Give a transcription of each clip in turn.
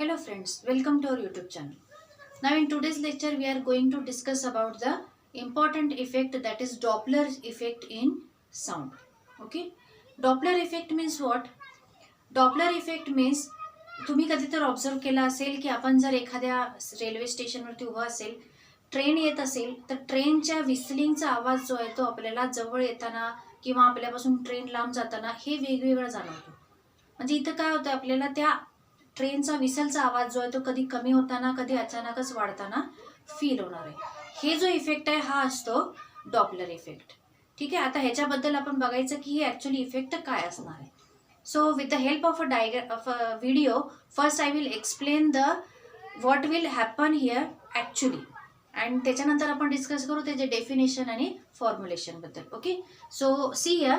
Hello friends, welcome to our YouTube channel. Now in today's lecture we are going to discuss about the important effect, that is Doppler effect in sound. Okay? Doppler effect means what? Doppler effect means तुम्ही कधी तर observe केला असेल की आपण जर एखाद्या railway स्टेशनवरती उभा असेल, ट्रेन येत असेल तर ट्रेनच्या व्हिसलिंगचा आवाज जो आहे तो आपल्याला जवळ येताना किंवा आपल्यापासून ट्रेन लांब जाताना हे वेगवेगळं जाणवतो. म्हणजे इथं काय होतं, आपल्याला त्या ट्रेनचा विसलचा आवाज जो आहे तो कधी कमी होताना कधी अचानकच वाढताना फील होणार आहे. हे जो इफेक्ट आहे हा असतो डॉपलर इफेक्ट. ठीक आहे, आता ह्याच्याबद्दल आपण बघायचं की ही ऍक्च्युअली इफेक्ट काय असणार आहे. So with the help of a video, first I will explain the what will happen here actually, and त्याच्यानंतर आपण डिस्कस करू त्याचे डेफिनेशन आणि फॉर्म्युलेशन बद्दल. Okay, so see here,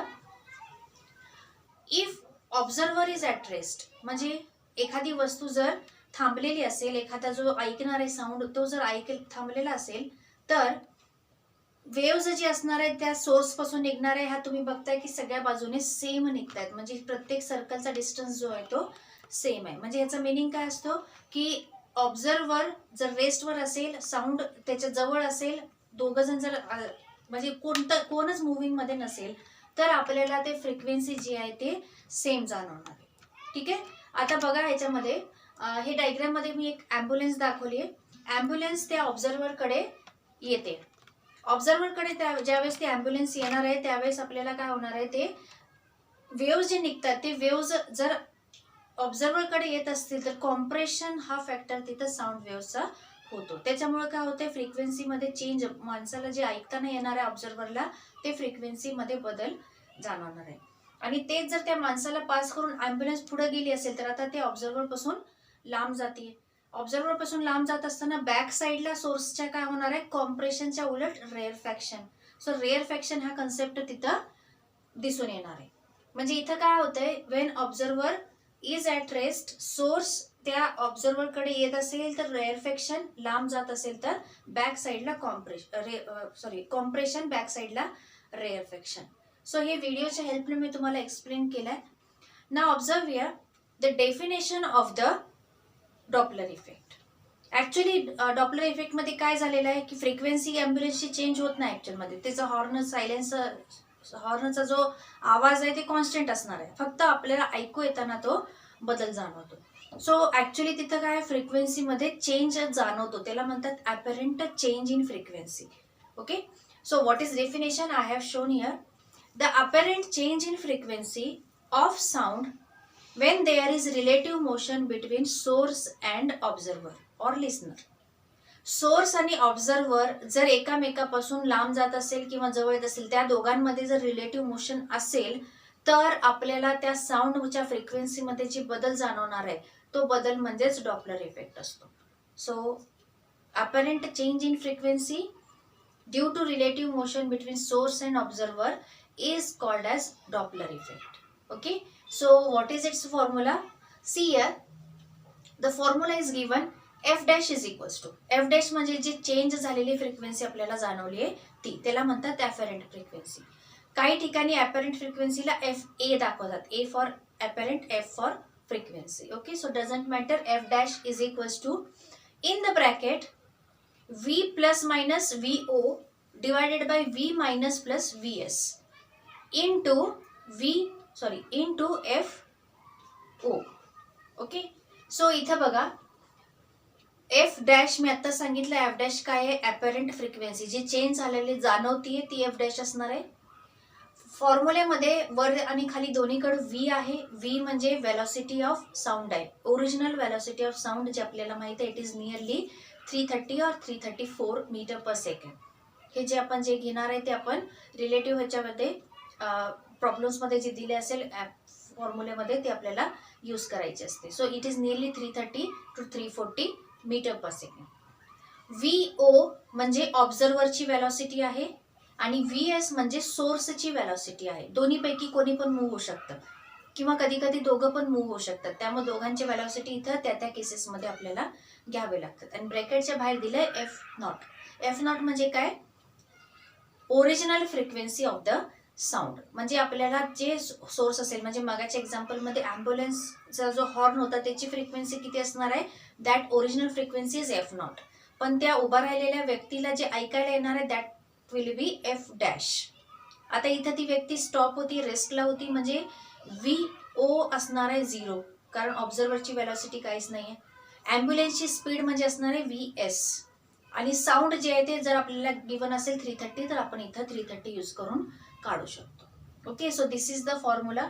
if observer is at rest, म्हणजे एखादी वस्तू जर थांबलेली असेल, एखादा जो ऐकणार आहे साऊंड तो जर थांबलेला असेल, तर वेव्ज जी असणार आहेत त्या सोर्स पासून निघणार आहे ह्या तुम्ही बघताय की सगळ्या बाजूने सेम निघतायत. म्हणजे प्रत्येक सर्कलचा डिस्टन्स जो आहे तो सेम आहे. म्हणजे याचा मिनिंग काय असतो की ऑब्झर्वर जर रेस्टवर असेल, साऊंड त्याच्या जवळ असेल, दोघं जण जर म्हणजे कोणच मुव्हिंग मध्ये नसेल तर आपल्याला ते फ्रिक्वेन्सी जी आहे ते सेम जाणवणार आहे. ठीक आहे, आता बघा ह्याच्यामध्ये हे डायग्राम मध्ये मी एक ॲम्ब्युलन्स दाखवली आहे. ॲम्ब्युलन्स त्या ऑब्झर्वर कडे येते. ऑब्झर्वर कडे ज्यावेळेस ती ॲम्ब्युलन्स येणार आहे त्यावेळेस आपल्याला काय होणार आहे, ते वेव्ज जे निघतात ते वेव्ज जर ऑब्झर्वर कडे येत असतील तर कॉम्प्रेशन हा फॅक्टर तिथं साऊंड वेव्हचा होतो. त्याच्यामुळे काय होते, फ्रिक्वेन्सी मध्ये चेंज, माणसाला जे ऐकताना येणार आहे ऑब्झर्वरला ते फ्रिक्वेन्सी मध्ये बदल जाणवणार आहे. आणि तेच जर त्या माणसाला पास करून ॲम्ब्युलन्स पुढे गेली असेल तर आता ते ऑब्झर्वर पासून लांब जाते. ऑब्झर्वर पासून लांब जात असताना बॅक साईडला सोर्सच्या काय होणार आहे, कॉम्प्रेशनच्या उलट rare faction. So rare faction हा कन्सेप्ट तिथं दिसून येणार आहे. म्हणजे इथं काय होतंय, Wien observer is at rest, source त्या ऑब्झर्वर कडे येत असेल तर रेअर फॅक्शन, लांब जात असेल तर बॅक साईडला कॉम्प्रेशन, बॅक साईडला रेअर फॅक्शन. सो हे व्हिडिओच्या हेल्पने मी तुम्हाला एक्सप्लेन केलंय. Now observe here the definition of the Doppler effect. Actually Doppler effect मध्ये काय झालेलं आहे की फ्रिक्वेन्सी ॲम्ब्युलन्सची चेंज होत नाही ऍक्च्युअल मध्ये. त्याचा हॉर्नचा जो आवाज आहे ते कॉन्स्टंट असणार आहे, फक्त आपल्याला ऐकू येताना तो बदल जाणवतो. सो ऍक्च्युअली तिथं काय फ्रिक्वेन्सी मध्ये चेंज जाणवतो, त्याला म्हणतात apparent change in frequency. Okay, so what is definition I have shown here. The apparent change in frequency of sound when there is relative motion between source and observer or listener. Source आणि observer जर एकामेकापासून लांब जात असेल किंवा जवळ येत असेल, त्या दोघांमध्ये जर रिलेटिव्ह मोशन असेल तर आपल्याला त्या साऊंडच्या फ्रिक्वेन्सीमध्ये जी बदल जाणवणार आहे तो बदल म्हणजेच डॉपलर इफेक्ट असतो. So apparent change in frequency due to relative motion between source and observer is called as Doppler effect. Okay, so what is its formula? See here, the formula is given, f dash is equals to, f dash म्हणजे जी change झालेली frequency आपल्याला जाणवली आहे ती, त्याला म्हणतात ॲपॅरेंट frequency. काही ठिकाणी ॲपॅरेंट फ्रिक्वेन्सीला एफ ए दाखवतात, A for apparent, F for frequency. Okay, so doesn't matter, F dash is equals to in the bracket v plus minus vo divided by v minus plus vs into fo. Okay, so इथं बघा F dash मी आता सांगितलं, F dash काय आहे, ॲपॅरेंट frequency जी change झालेली जाणवतीये ती F dash असणार आहे. फॉर्म्युलेमध्ये वर आणि खाली दोन्हीकडे व्ही आहे. व्ही म्हणजे वेलॉसिटी ऑफ साऊंड आहे, ओरिजिनल वेलॉसिटी ऑफ साऊंड जे आपल्याला माहिती आहे, इट इज नियरली 330 और 334 मीटर पर सेकंड. हे जे आपण जे घेणार आहे ते आपण रिलेटिव्ह ह्याच्यामध्ये प्रॉब्लेम्समध्ये जे दिले असेल फॉर्म्युलेमध्ये ते आपल्याला यूज करायचे असते. So it is nearly 330 to 340 metre per second. VO म्हणजे ऑब्झर्वरची वेलॉसिटी आहे आणि VS म्हणजे सोर्सची वेलॉसिटी आहे. दोन्हीपैकी कोणी पण मूव्ह होऊ शकतं किंवा कधी कधी दोघं पण मूव्ह होऊ शकतात, त्यामुळे दोघांची वेलॉसिटी इथं त्या त्या केसेसमध्ये आपल्याला घ्यावे लागतात. आणि ब्रॅकेटच्या बाहेर दिलंय एफ नॉट. एफ नॉट म्हणजे काय, original frequency of the sound. म्हणजे आपल्याला जे सोर्स असेल, म्हणजे मगाच्या एक्झाम्पलमध्ये ॲम्ब्युलन्सचा जो हॉर्न होता त्याची फ्रिक्वेन्सी किती असणार आहे, that original frequency is F not. पण त्या उभा राहिलेल्या व्यक्तीला जे ऐकायला येणार आहे that will be F dash. आता इथं ती व्यक्ती स्टॉप होती, रेस्टला होती, म्हणजे व्ही ओ असणार आहे 0, कारण ऑब्झर्वरची वेलॉसिटी काहीच नाही आहे. ॲम्ब्युलन्सची स्पीड म्हणजे असणार आहे व्ही एस. आणि साऊंड जे आहे ते जर आपल्याला गिवन असेल 330, तर आपण इथं 330 यूज करून काढू शकतो. Okay, so this is the formula.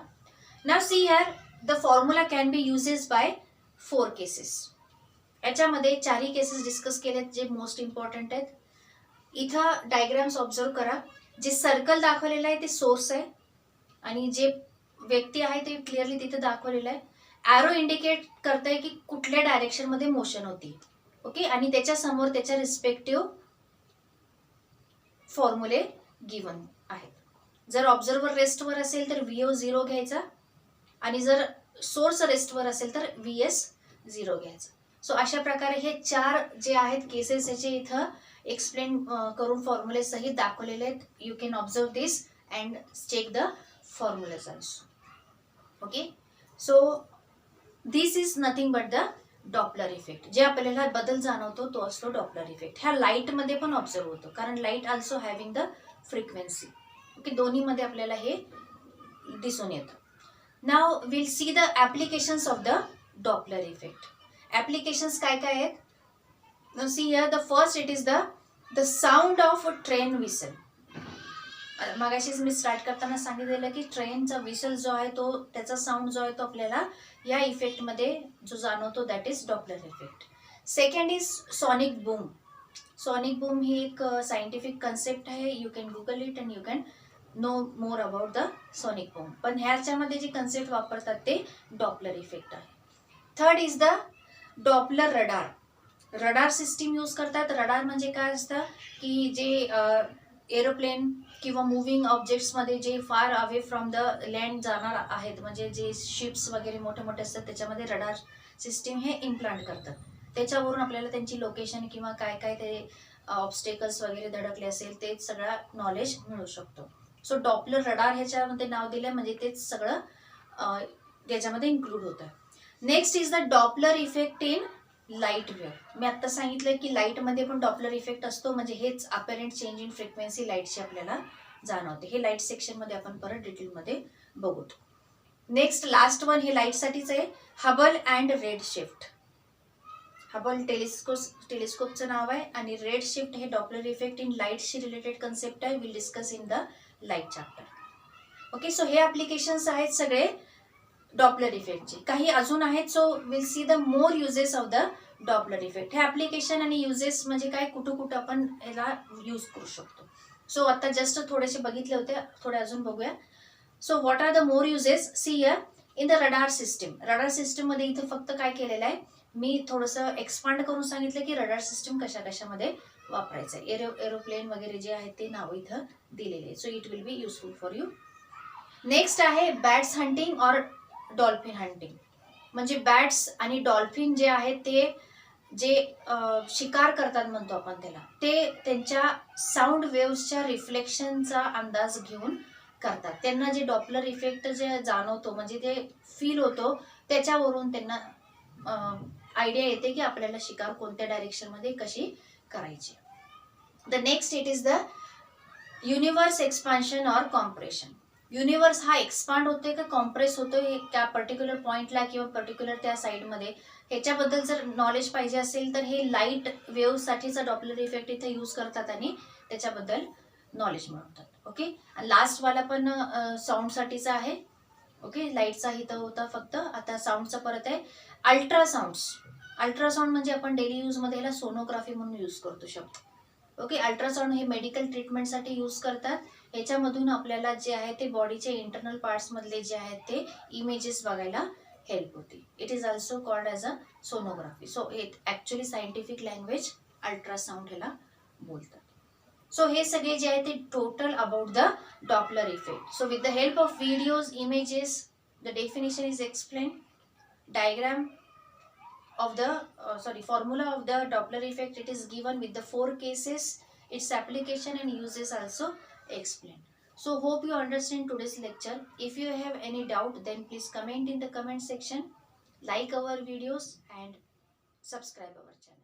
Now see here, the formula can be uses by 4 cases. याच्यामध्ये 4ही केसेस डिस्कस केलेत जे मोस्ट इम्पॉर्टंट आहेत. इथं डायग्राम्स ऑब्झर्व करा. जे सर्कल दाखवलेलं आहे ते सोर्स आहे आणि जे व्यक्ती आहे ते क्लिअरली तिथे दाखवलेलं आहे. ॲरो इंडिकेट करतंय की कुठल्या डायरेक्शनमध्ये मोशन होती. ओके, आणि त्याच्या समोर त्याच्या रिस्पेक्टिव्ह फॉर्म्युले गिवन आहेत. जर ऑब्झर्वर रेस्टवर असेल तर व्हीओ 0 घ्यायचा आणि जर सोर्स रेस्टवर असेल तर व्हीएस 0 घ्यायचा. सो अशा प्रकारे हे 4 जे आहेत केसेस याचे इथं एक्सप्लेन करून फॉर्म्युले सहित दाखवलेले आहेत. You can observe this and check the formulas also. Okay, so this is nothing but the Doppler effect. जे आपल्याला बदल जाणवतो तो असतो डॉपलर इफेक्ट. ह्या लाईटमध्ये पण ऑब्झर्व होतो, कारण light also having the frequency. Okay, दोन्हीमध्ये आपल्याला हे दिसून येतं. Now will see the applications of the Doppler effect. Applications काय काय आहेत? Now see here, the first it is the sound of train whistle. मगाशीच मी स्टार्ट करताना सांगितलेलं की ट्रेनचा विसल जो आहे तो त्याचा साऊंड जो आहे तो आपल्याला या इफेक्टमध्ये जो जाणवतो that is Doppler effect. Second is sonic boom. Sonic boom ही एक सायंटिफिक कन्सेप्ट आहे. You can Google it and you can know more about the sonic boom. पण ह्याच्यामध्ये जे कन्सेप्ट वापरतात ते डॉपलर इफेक्ट आहे. Third is the Doppler radar. Radar system use करतात. रडार म्हणजे काय असतं की जे एरोप्लेन किंवा मुव्हिंग ऑब्जेक्ट्समध्ये जे far away from the land जाणार आहेत, म्हणजे जे शिप्स वगैरे मोठे मोठे असतात त्याच्यामध्ये रडार सिस्टीम हे इम्प्लांट करतात. त्याच्यावरून आपल्याला त्यांची लोकेशन किंवा काय काय ते ऑब्स्टेकल्स वगैरे धडकले असेल ते सगळं नॉलेज मिळू शकतो. सो डॉपलर रडार ह्याच्यामध्ये नाव दिलं म्हणजे तेच सगळं याच्यामध्ये इन्क्लूड होतं. Next is the Doppler effect in light wave. मी आत्ता सांगितलं की लाईटमध्ये पण डॉपलर इफेक्ट असतो, म्हणजे हेच अपॅरेंट चेंज इन फ्रिक्वेन्सी लाईटची आपल्याला जाणवते. हे लाईट सेक्शनमध्ये आपण परत डिटेलमध्ये बघू. नेक्स्ट लास्ट वन हे लाईटसाठीच आहे, Hubble and red shift. Hubble टेलिस्कोपचं नाव आहे आणि रेड शिफ्ट हे डॉपलर इफेक्ट इन लाईटशी रिलेटेड कन्सेप्ट आहे. Will discuss in the light chapter. Okay, so हे ॲप्लिकेशन्स आहेत सगळे डॉपलर इफेक्टचे. काही अजून आहेत. So will see the more uses of the Doppler effect. हे ॲप्लिकेशन आणि युजेस म्हणजे काय, कुठं कुठं आपण ह्याला यूज करू शकतो. सो आता जस्ट थोडेसे बघितले होते, थोडे अजून बघूया. So what are the more uses? See here, in the radar system. Radar सिस्टीममध्ये इथं फक्त काय केलेलं आहे, मी थोडंसं एक्सपांड करून सांगितलं की रडार सिस्टीम कशा कशामध्ये वापरायचं आहे. एरोप्लेन वगैरे जे आहेत ते नाव इथं दिलेले आहे. So it will be useful for you. Next आहे bats hunting or dolphin hunting. म्हणजे बॅट्स आणि डॉल्फिन जे आहेत ते जे शिकार करतात म्हणतो आपण त्याला, ते त्यांच्या साऊंड वेव्सच्या रिफ्लेक्शनचा अंदाज घेऊन करतात. त्यांना जे डॉपलर इफेक्ट जे जाणवतो म्हणजे ते फील होतो त्याच्यावरून त्यांना आयडिया येते की आपल्याला शिकार कोणत्या डायरेक्शनमध्ये कशी करायची. The next it is the universe expansion or compression. Universe हा एक्सपांड होतोय का कॉम्प्रेस होतोय त्या पर्टिक्युलर पॉईंटला किंवा पर्टिक्युलर त्या साईडमध्ये, ह्याच्याबद्दल जर नॉलेज पाहिजे असेल तर हे लाईट वेव्हसाठीचा डॉपलर इफेक्ट इथे यूज करतात आणि त्याच्याबद्दल नॉलेज मिळवतात. ओके, लास्टवाला पण साऊंडसाठीचा आहे. ओके, लाईटचा इथं होता फक्त, आता साऊंडचा परत आहे. अल्ट्रासाऊंड्स. अल्ट्रासाऊंड म्हणजे आपण डेली यूजमध्ये ह्याला सोनोग्राफी म्हणून यूज करतो शब्द. ओके, अल्ट्रासाऊंड हे मेडिकल ट्रीटमेंटसाठी यूज करतात. ह्याच्यामधून आपल्याला जे आहे ते बॉडीचे इंटरनल पार्ट्समधले जे आहेत ते इमेजेस बघायला हेल्प होते. It is also called as a sonography. So it actually scientific language ultrasound ह्याला बोलतात. सो हे सगळे जे आहे ते total about the Doppler effect. So with the help of videos, images, the definition is explain, diagram of the formula of the Doppler effect it is given with the 4 cases, its application and uses also explained. So hope you understand today's lecture. If you have any doubt, then please comment in the comment section, like our videos and subscribe our channel.